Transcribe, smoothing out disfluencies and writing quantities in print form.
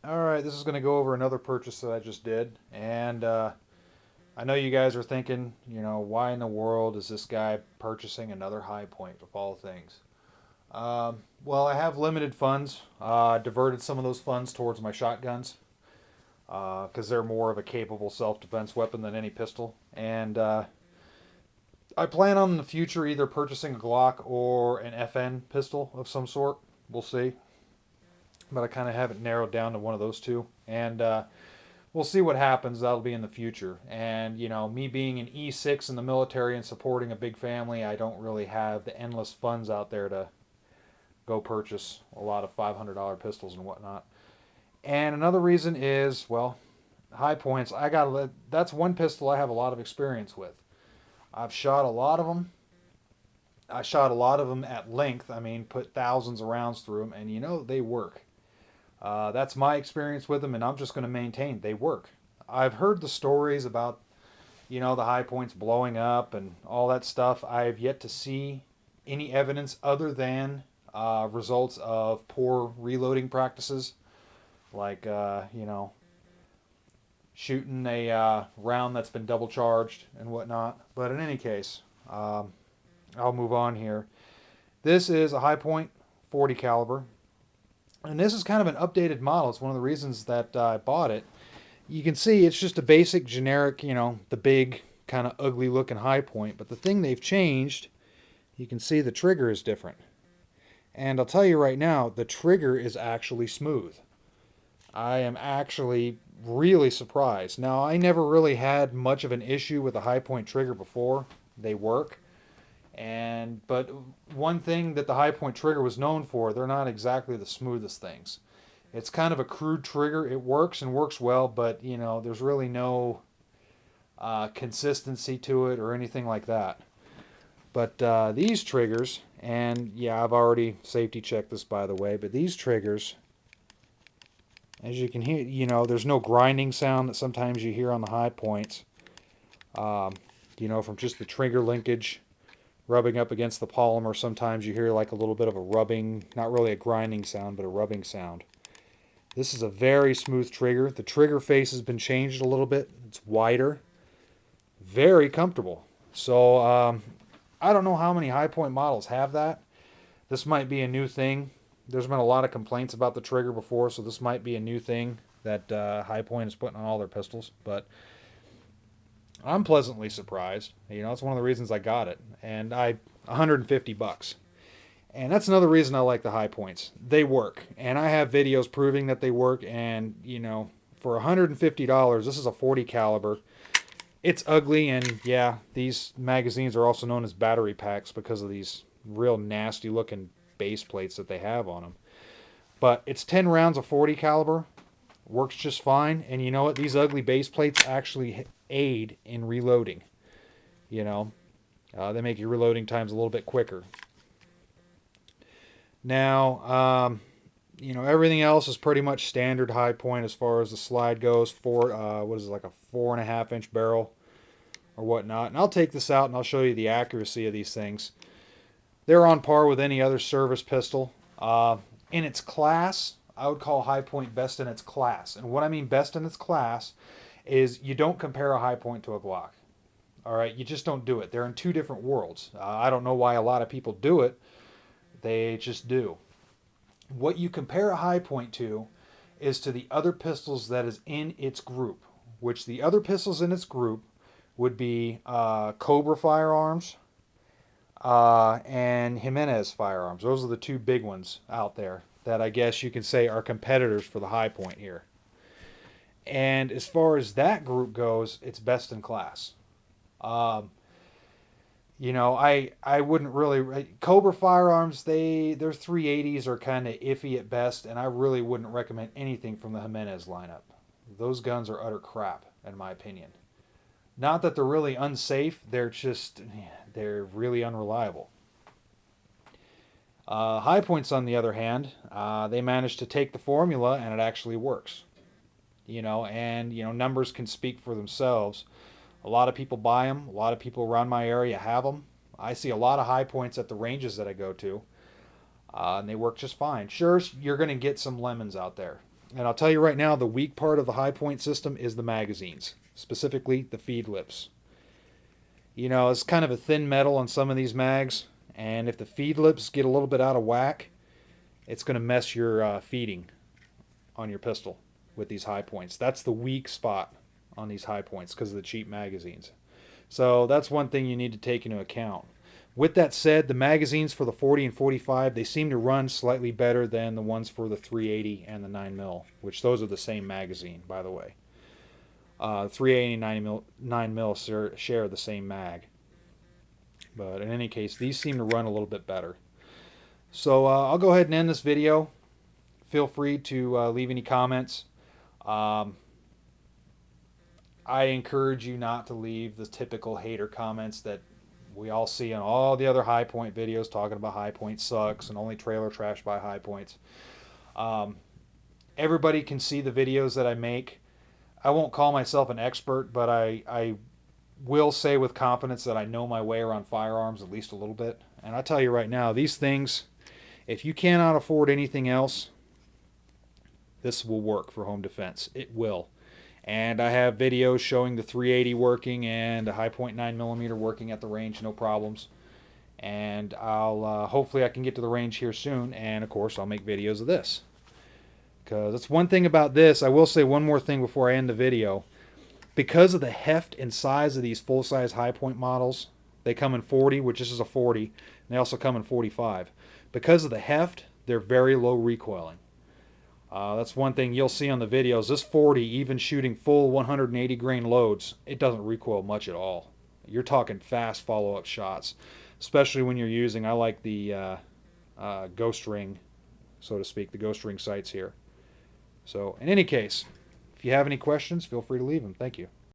Alright, this is going to go over another purchase that I just did. And I know you guys are thinking, why in the world is this guy purchasing another high point of all things? Well, I have limited funds. Diverted some of those funds towards my shotguns because they're more of a capable self defense weapon than any pistol. And I plan on in the future either purchasing a Glock or an FN pistol of some sort. We'll see. But I kind of have it narrowed down to one of those two. And we'll see what happens. That'll be in the future. And, me being an E6 in the military and supporting a big family, I don't really have the endless funds out there to go purchase a lot of $500 pistols and whatnot. And another reason is, well, high points. That's one pistol I have a lot of experience with. I've shot a lot of them. I shot a lot of them at length. I mean, put thousands of rounds through them, and they work. That's my experience with them, and I'm just going to maintain they work. I've heard the stories about, the high points blowing up and all that stuff. I've yet to see any evidence other than results of poor reloading practices, like, shooting a round that's been double charged and whatnot. But in any case, I'll move on here. This is a high point 40 caliber. And this is kind of an updated model. It's one of the reasons that I bought it. You can see it's just a basic, generic, the big, kind of ugly looking high point. But the thing they've changed, you can see the trigger is different. And I'll tell you right now, the trigger is actually smooth. I am actually really surprised. Now, I never really had much of an issue with a high point trigger before. They work. But one thing that the high point trigger was known for, they're not exactly the smoothest things. It's kind of a crude trigger. It works and works well, but there's really no consistency to it or anything like that. But these triggers, and yeah, I've already safety checked this by the way, but these triggers, as you can hear, there's no grinding sound that sometimes you hear on the high points. From just the trigger linkage rubbing up against the polymer, sometimes you hear like a little bit of a rubbing, not really a grinding sound, but a rubbing sound. This is a very smooth trigger. The trigger face has been changed a little bit. It's wider. Very comfortable. So I don't know how many high point models have that. This might be a new thing. There's been a lot of complaints about the trigger before, so this might be a new thing that High Point is putting on all their pistols. But I'm pleasantly surprised. It's one of the reasons I got it, and 150 bucks. And that's another reason I like the High Points. They work, and I have videos proving that they work. And for $150, this is a 40 caliber. It's ugly, and yeah, these magazines are also known as battery packs because of these real nasty looking base plates that they have on them. But it's 10 rounds of 40 caliber, works just fine. And you know what? These ugly base plates actually aid in reloading. They make your reloading times a little bit quicker. Now, everything else is pretty much standard high point as far as the slide goes. What is it, like a 4.5-inch barrel or whatnot. And I'll take this out and I'll show you the accuracy of these things. They're on par with any other service pistol. In its class, I would call High Point best in its class. And what I mean best in its class is you don't compare a High Point to a Glock. All right, you just don't do it. They're in two different worlds. I don't know why a lot of people do it. They just do. What you compare a High Point to is to the other pistols that is in its group, which the other pistols in its group would be Cobra firearms, and Jimenez firearms. Those are the two big ones out there that I guess you can say are competitors for the High Point here. And as far as that group goes, it's best in class. I wouldn't really Cobra firearms. Their 380s are kind of iffy at best, and I really wouldn't recommend anything from the Jimenez lineup. Those guns are utter crap, in my opinion. Not that they're really unsafe, they're really unreliable. High Points, on the other hand, they managed to take the formula and it actually works. Numbers can speak for themselves. A lot of people buy them. A lot of people around my area have them. I see a lot of High Points at the ranges that I go to, and they work just fine. Sure, you're going to get some lemons out there. And I'll tell you right now, the weak part of the high point system is the magazines, specifically the feed lips. You know, it's kind of a thin metal on some of these mags, and if the feed lips get a little bit out of whack, it's going to mess your feeding on your pistol with these high points. That's the weak spot on these high points because of the cheap magazines. So that's one thing you need to take into account. With that said, the magazines for the 40 and 45, they seem to run slightly better than the ones for the 380 and the 9mm, which those are the same magazine, by the way. 380 and 9mm share the same mag. But in any case, these seem to run a little bit better. So I'll go ahead and end this video. Feel free to leave any comments. I encourage you not to leave the typical hater comments that we all see on all the other high point videos talking about high point sucks and only trailer trash by high points. Everybody can see the videos that I make. I won't call myself an expert, but I will say with confidence that I know my way around firearms at least a little bit. And I tell you right now, these things, if you cannot afford anything else, this will work for home defense. It will. And I have videos showing the 380 working and the high point 9mm working at the range, no problems. And I'll hopefully I can get to the range here soon. And of course, I'll make videos of this. Because that's one thing about this. I will say one more thing before I end the video. Because of the heft and size of these full-size high point models, they come in 40, which this is a 40, and they also come in 45. Because of the heft, they're very low recoiling. That's one thing you'll see on the videos. This 40, even shooting full 180 grain loads, it doesn't recoil much at all. You're talking fast follow-up shots, especially when you're using, I like the ghost ring, so to speak, the ghost ring sights here. So in any case, if you have any questions, feel free to leave them. Thank you.